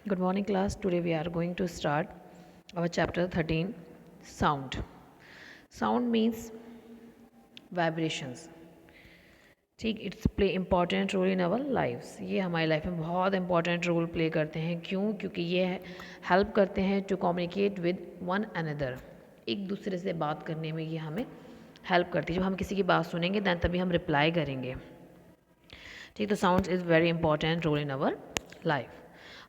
Good morning, class. Today we are going to start our chapter 13 sound. Sound means vibrations. ठीक, it's play important role in our lifes. ये हमारी life में बहुत important role play करते हैं. क्यों? क्योंकि ये हेल्प करते हैं to communicate with one another. एक दूसरे से बात करने में ये हमें हेल्प करती है. जब हम किसी की बात सुनेंगे दैन तभी हम रिप्लाई करेंगे. ठीक, तो sound is very important role in our life.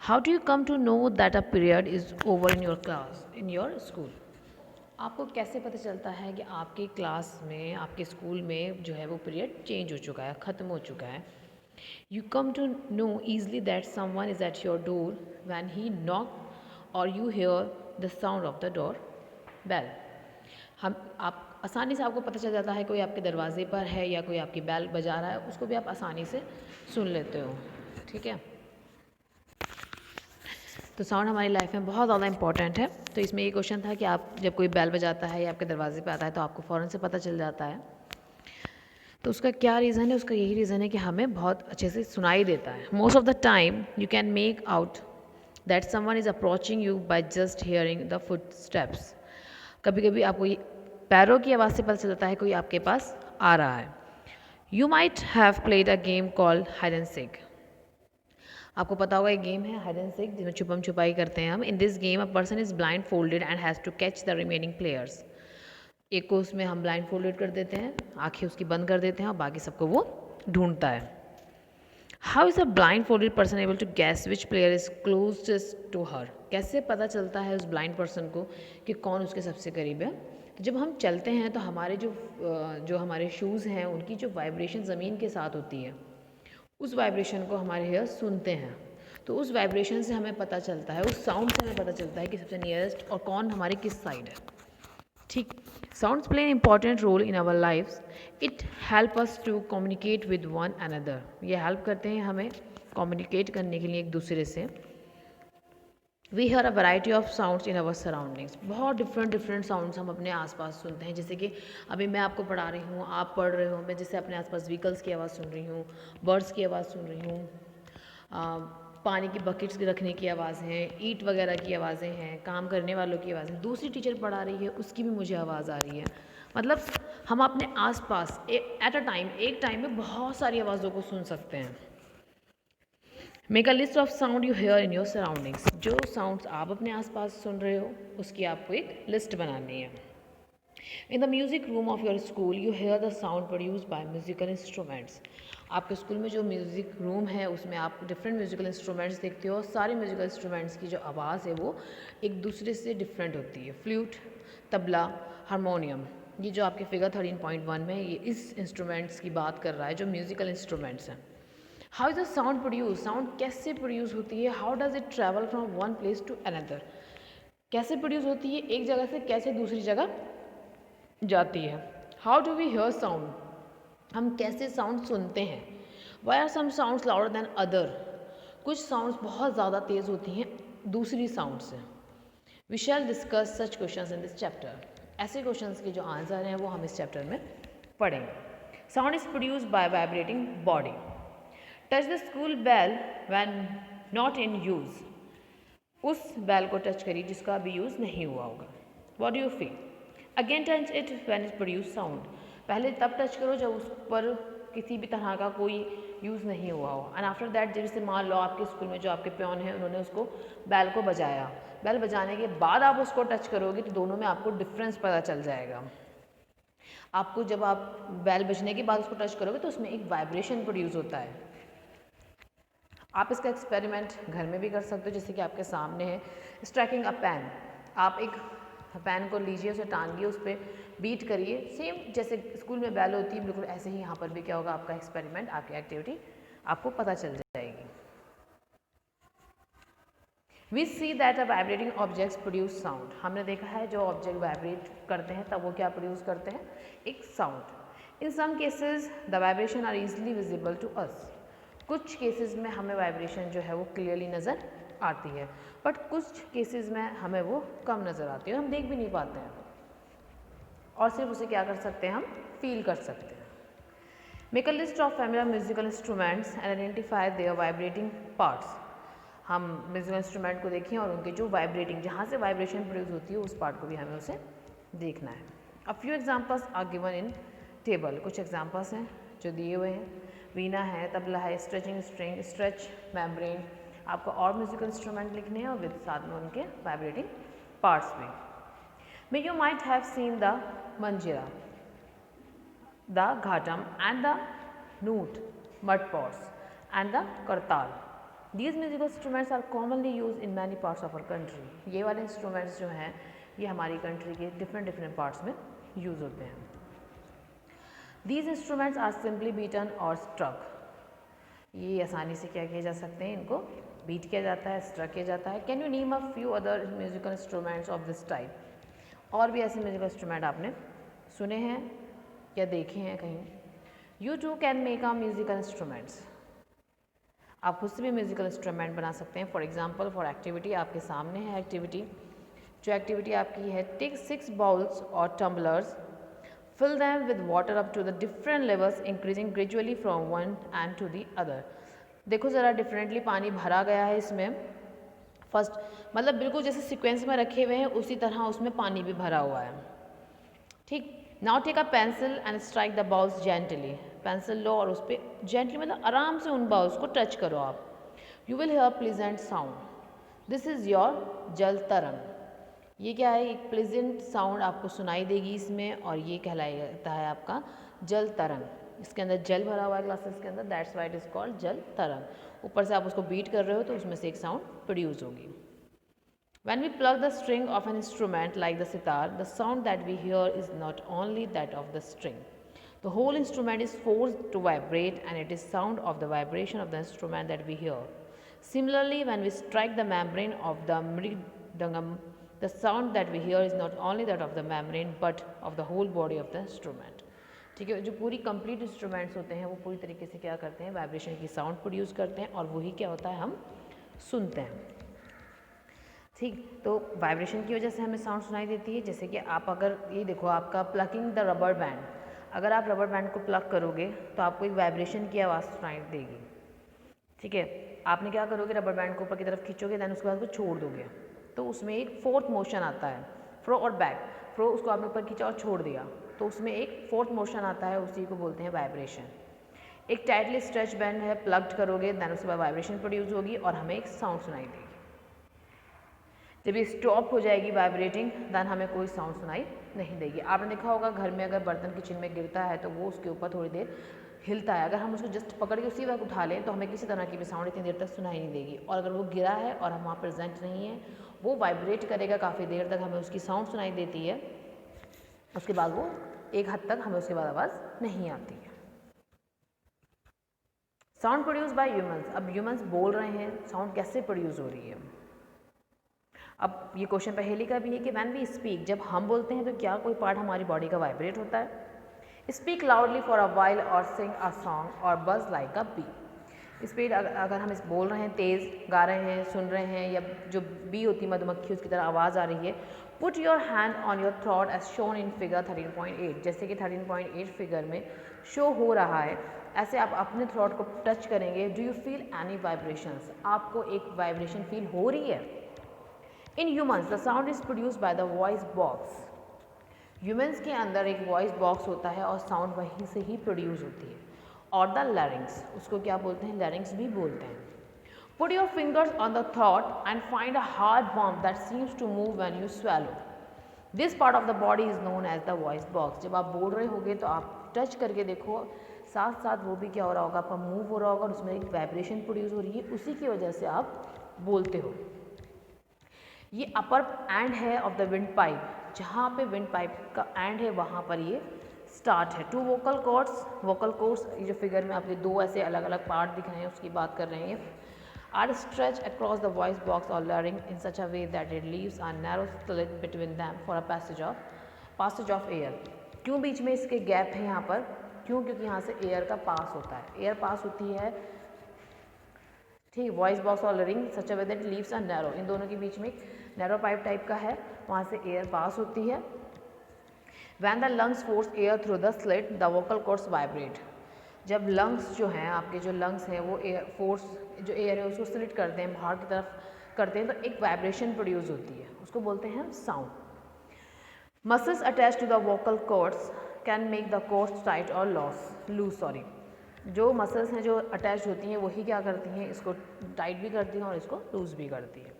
How do you come to know that a period is over in your class, in your school? आपको कैसे पता चलता है कि आपकी क्लास में, आपके स्कूल में जो है वो पीरियड चेंज हो चुका है, ख़त्म हो चुका है? You come to know easily that someone is at your door when he knock और you hear the sound of the door bell. हम आप आसानी से आपको पता चल जाता है कोई आपके दरवाजे पर है या कोई आपकी बेल बजा रहा है, उसको भी आप आसानी से सुन लेते हो. ठीक है, तो साउंड हमारी लाइफ में बहुत ज़्यादा इंपॉर्टेंट है. तो इसमें ये क्वेश्चन था कि आप जब कोई बेल बजाता है या आपके दरवाजे पे आता है तो आपको फ़ौरन से पता चल जाता है. तो उसका क्या रीज़न है? उसका यही रीज़न है कि हमें बहुत अच्छे से सुनाई देता है. Most of the time you can make out that someone is approaching you by just hearing the foot steps. कभी कभी आपको पैरों की आवाज़ से पता चलता है कोई आपके पास आ रहा है. You might have played a game called hide and seek. आपको पता होगा एक गेम है हाइड एंड सीक जिसमें छुपम छुपाई करते हैं हम. In this game a person is blindfolded and has to catch the remaining players. एक को उसमें हम ब्लाइंड फोल्डेड कर देते हैं, आंखें उसकी बंद कर देते हैं और बाकी सबको वो ढूंढता है. How is a blindfolded person able to guess which player is closest to her? कैसे पता चलता है उस ब्लाइंड पर्सन को कि कौन उसके सबसे करीब है? तो जब हम चलते हैं तो हमारे जो हमारे शूज़ हैं उनकी जो वाइब्रेशन ज़मीन के साथ होती है, उस वाइब्रेशन को हमारे हेयर सुनते हैं. तो उस वाइब्रेशन से हमें पता चलता है, उस साउंड से हमें पता चलता है कि सबसे नियरेस्ट और कौन हमारी किस साइड है. ठीक, sounds play an important role in our lifes. It help us to communicate with one another. ये हेल्प करते हैं हमें कम्युनिकेट करने के लिए एक दूसरे से. We hear a variety of sounds in our surroundings. बहुत डिफरेंट साउंड्स हम अपने आसपास सुनते हैं. जैसे कि अभी मैं आपको पढ़ा रही हूँ, आप पढ़ रहे हो, मैं जैसे अपने आसपास व्हीकल्स की आवाज़ सुन रही हूँ, बर्ड्स की आवाज़ सुन रही हूँ, पानी की बकेट्स रखने की आवाज़ें हैं, ईंट वगैरह की आवाज़ें हैं, काम करने वालों की आवाज़ें, दूसरी टीचर पढ़ा रही है उसकी भी मुझे आवाज़ आ रही है. मतलब हम अपने आसपास एट अ टाइम, एक टाइम में बहुत सारी आवाज़ों को सुन सकते हैं. Make a list of sound you here in your surroundings. जो साउंड्स आप अपने आसपास सुन रहे हो उसकी आपको एक लिस्ट बनानी है. In the music room of your school you hear the sound produce by musical instruments. आपके स्कूल में जो म्यूज़िक रूम है उसमें आप डिफरेंट म्यूज़िकल इंस्ट्रूमेंट्स देखते हो. सारे म्यूज़िकल इंस्ट्रूमेंट्स की जो आवाज़ है वो एक दूसरे से डिफरेंट होती है. फ्लूट, तबला, हारमोनियम, ये जो आपके फिगर 13.1 में ये इस इंस्ट्रूमेंट्स की बात कर रहा है जो म्यूज़िकल इंस्ट्रूमेंट्स हैं. How is the sound produce? Sound कैसे प्रोड्यूस होती है? How does it travel from one place to another? कैसे प्रोड्यूस होती है? एक जगह से कैसे दूसरी जगह जाती है? How do we hear sound? हम कैसे साउंड सुनते हैं? Why are some sounds louder than other? कुछ साउंड्स बहुत ज़्यादा तेज़ होती हैं दूसरी साउंड से. We shall discuss such questions in this chapter. ऐसे क्वेश्चंस के जो आंसर हैं वो हम इस चैप्टर में पढ़ेंगे. Sound is produced by vibrating body. Touch the school bell when not in use. उस बेल को टच करिए जिसका अभी यूज़ नहीं हुआ होगा. What do you feel? Again touch it when it produce sound. पहले तब टच करो जब उस पर किसी भी तरह का कोई यूज़ नहीं हुआ हो. एंड आफ्टर दैट, जैसे मान लो आपके स्कूल में जो आपके प्योन हैं उन्होंने उसको बैल को बजाया, बैल बजाने के बाद आप उसको टच करोगे तो दोनों में आपको डिफरेंस पता चल जाएगा. आपको जब आप बैल बजने के बाद उसको टच करोगे तो उसमें एक वाइब्रेशन प्रोड्यूस होता है. आप इसका एक्सपेरिमेंट घर में भी कर सकते हो. जैसे कि आपके सामने है स्ट्राइकिंग अ पैन. आप एक पैन को लीजिए, उसे टांगिए, उस पर बीट करिए. सेम जैसे स्कूल में बैल होती है बिल्कुल ऐसे ही यहाँ पर भी क्या होगा, आपका एक्सपेरिमेंट, आपकी एक्टिविटी आपको पता चल जाएगी. We see that a vibrating objects produce sound. हमने देखा है जो ऑब्जेक्ट वाइब्रेट करते हैं तब वो क्या प्रोड्यूस करते हैं, एक sound. In some cases the vibration are easily visible to us. कुछ केसेस में हमें वाइब्रेशन जो है वो क्लियरली नज़र आती है, बट कुछ केसेस में हमें वो कम नज़र आती है, हम देख भी नहीं पाते हैं और सिर्फ उसे क्या कर सकते हैं, हम फील कर सकते हैं. Make a list of familiar musical instruments and identify there vibrating parts. हम म्यूजिकल इंस्ट्रूमेंट को देखें और उनके जो वाइब्रेटिंग, जहाँ से वाइब्रेशन प्रोड्यूस होती है उस पार्ट को भी हमें उसे देखना है। A few examples are given in table, कुछ एग्जाम्पल्स हैं जो दिए हुए हैं। वीणा है, तबला है, स्ट्रेचिंग स्ट्रिंग, स्ट्रेच मेम्ब्रेन। आपको और म्यूजिकल इंस्ट्रूमेंट लिखने हैं और विद साथ में उनके वाइब्रेटिंग पार्ट्स भी। May you might have seen the मंजीरा, the ghatam and the noot, mud pots and the kartal. These musical instruments are commonly used in many parts of our country. ये वाले instruments जो हैं ये हमारी country के different parts में use होते हैं। These instruments are simply beaten or struck. ये आसानी से क्या किए जा सकते हैं, इनको बीट किया जाता है, स्ट्रक किया जाता है। Can you name a few other musical instruments of this type? और भी ऐसे म्यूजिकल इंस्ट्रूमेंट आपने सुने हैं या देखे हैं कहीं। You too can make a musical instruments, आप खुद से भी म्यूजिकल इंस्ट्रूमेंट बना सकते हैं। फॉर एग्जाम्पल, फॉर एक्टिविटी, आपके सामने है एक्टिविटी। जो एक्टिविटी आपकी है, टेक 6 बाउल्स और tumblers, fill them with water up to the different levels increasing gradually from one end to the other. देखो ज़रा डिफरेंटली पानी भरा गया है इसमें। फर्स्ट मतलब बिल्कुल जैसे सीक्वेंस में रखे हुए हैं उसी तरह उसमें पानी भी भरा हुआ है। ठीक। Now take a pencil and strike the bowls gently, pencil लो और उस पर जेंटली मतलब आराम से उन बाउल्स को टच करो आप। You will hear pleasant sound, this is your जल तरंग। ये क्या है, एक प्लीजेंट साउंड आपको सुनाई देगी इसमें और ये कहलाता है आपका जल तरंग। इसके अंदर जल भरा हुआ है ग्लासेस के अंदर, that's why it is called जल तरंग। ऊपर से आप उसको बीट कर रहे हो तो उसमें से एक साउंड प्रोड्यूस होगी। When we pluck the string of an instrument like the sitar, the sound that we hear is not only that of the string. The whole instrument is forced to vibrate and it is sound of the vibration of the instrument that we hear. Similarly, when we strike the membrane of the mridangam, the sound that we hear is not only that of the membrane but of the whole body of the instrument. ठीक है, जो पूरी complete instruments होते हैं वो पूरी तरीके से क्या करते हैं, वाइब्रेशन की साउंड प्रोड्यूस करते हैं और वही क्या होता है, हम सुनते हैं। ठीक, तो वाइब्रेशन की वजह से हमें साउंड सुनाई देती है। जैसे कि आप अगर ये देखो, आपका प्लकिंग द रबर बैंड, अगर आप रबर बैंड को प्लग करोगे तो आपको एक वाइब्रेशन की आवाज़ सुनाई देगी। ठीक है, आपने क्या करोगे, रबर बैंड को ऊपर की तरफ खींचोगे, दैन उसके बाद उसको छोड़ दोगे तो उसमें एक फोर्थ मोशन आता है, फ्रो और बैक। फ्रो उसको आपने ऊपर खींचा और छोड़ दिया तो उसमें एक फोर्थ मोशन आता है, उसी को बोलते हैं वाइब्रेशन। एक टाइटली स्ट्रेच बैंड है, प्लग्ड करोगे दैन उसके बाद वाइब्रेशन प्रोड्यूस होगी और हमें एक साउंड सुनाई देगी। जब ये स्टॉप हो जाएगी वाइब्रेटिंग दैन हमें कोई साउंड सुनाई नहीं देगी। आपने देखा होगा घर में अगर बर्तन किचन में गिरता है तो वो उसके ऊपर थोड़ी देर हिलता है, अगर हम उसको जस्ट पकड़ के उसी वक्त उठा लें तो हमें किसी तरह की भी साउंड इतनी देर तक सुनाई नहीं देगी। और अगर वो गिरा है और हम वहाँ प्रेजेंट नहीं है, वो वाइब्रेट करेगा काफ़ी देर तक, हमें उसकी साउंड सुनाई देती है। उसके बाद वो एक हद तक हमें उसके बाद आवाज़ नहीं आती है। साउंड प्रोड्यूस बाय ह्यूमंस, अब ह्यूमंस बोल रहे हैं, साउंड कैसे प्रोड्यूस हो रही है। अब ये क्वेश्चन पहले का भी है कि व्हेन वी स्पीक, जब हम बोलते हैं तो क्या कोई पार्ट हमारी बॉडी का वाइब्रेट होता है। Speak loudly for a while और सिंग अ सॉन्ग और बज लाइक अ बी। स्पीड अगर हम इस बोल रहे हैं, तेज़ गा रहे हैं, सुन रहे हैं, या जो बी होती है मधुमक्खी उसकी तरह आवाज़ आ रही है। Put your hand on your throat as shown in figure 13.8, जैसे कि 13.8 फिगर में शो हो रहा है, ऐसे आप अपने थ्रोट को टच करेंगे। Do you feel any vibrations, आपको एक वाइब्रेशन फील हो रही है। In humans the sound is produce by the voice box, humans के अंदर एक वॉइस बॉक्स होता है और साउंड वहीं से ही प्रोड्यूस होती है। और द लैरिंग्स, उसको क्या बोलते हैं, लैरिंग्स भी बोलते हैं। Put your fingers on the throat and find a hard bump that seems to move when you swallow, this part of the body is known as the voice box. जब आप बोल रहे होगे तो आप टच करके देखो, साथ साथ वो भी क्या हो रहा होगा, आपका मूव हो रहा होगा और उसमें एक वाइब्रेशन प्रोड्यूस हो रही है, उसी की वजह से आप बोलते हो। ये अपर एंड है ऑफ द विंड पाइप, जहाँ पे विंड पाइप का एंड है वहाँ पर ये स्टार्ट है। Two vocal cords, vocal cords ये जो फिगर में आपके दो ऐसे अलग अलग पार्ट दिख रहे हैं उसकी बात कर रहे हैं। Are stretch across the voice box और larynx in such a way that it leaves a narrow slit between them for a passage of air. क्यों बीच में इसके गैप है यहाँ पर, क्यों, क्योंकि यहाँ से एयर का पास होता है, एयर पास होती है। ठीक, वॉइस बॉक्स और larynx such a way that leaves a narrow, इन दोनों के बीच में नैरो पाइप टाइप का है, वहाँ से एयर पास होती है। When the lungs force air through the slit, the vocal cords vibrate. जब लंग्स जो हैं, आपके जो लंग्स हैं वो एयर फोर्स जो एयर है उसको स्लिट करते हैं, बाहर की तरफ करते हैं, तो एक वाइब्रेशन प्रोड्यूस होती है, उसको बोलते हैं हम sound. Muscles attach to the vocal cords can make the cords tight और लूज. जो मसल्स हैं जो अटैच होती हैं वही क्या करती हैं, इसको टाइट भी करती हैं और इसको लूज भी करती हैं.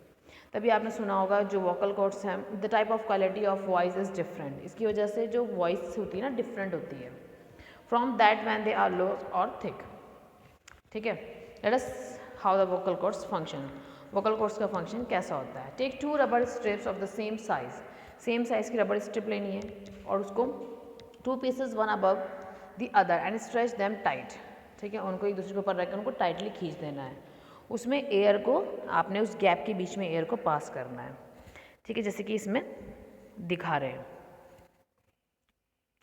तभी आपने सुना होगा जो वोकल कॉर्ड्स हैं, the type of quality of voice is different. इसकी वजह से जो वॉइस होती है ना डिफरेंट होती है from that when they are low और थिक. ठीक है, let us how the vocal cords function. Vocal cords का फंक्शन कैसा होता है. Take 2 rubber strips of the same size की रबर स्ट्रिप लेनी है और उसको 2 pieces one above the other and stretch them tight. ठीक है, उनको एक दूसरे के ऊपर रखकर उनको टाइटली खींच देना है. उसमें एयर को आपने उस गैप के बीच में एयर को पास करना है. ठीक है, जैसे कि इसमें दिखा रहे हैं.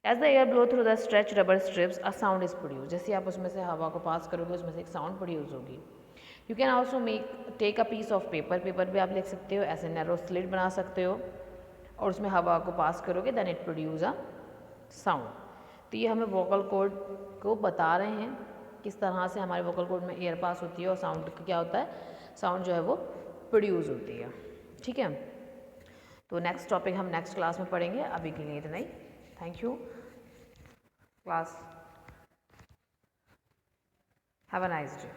As the air blow through the stretch rubber strips a sound is produce. जैसे आप उसमें से हवा को पास करोगे उसमें से एक साउंड प्रोड्यूस होगी. You can also take a piece of paper भी आप लिख सकते हो, ऐसे नैरो स्लिट बना सकते हो और उसमें हवा को पास करोगे then it produce a sound. तो ये हमें वोकल कॉर्ड को बता रहे हैं किस तरह से हमारे वोकल कॉर्ड में एयर पास होती है और साउंड क्या होता है, साउंड जो है वो प्रोड्यूस होती है. ठीक है, तो नेक्स्ट टॉपिक हम नेक्स्ट क्लास में पढ़ेंगे. अभी के लिए इतना ही. Thank you class. Have a nice day.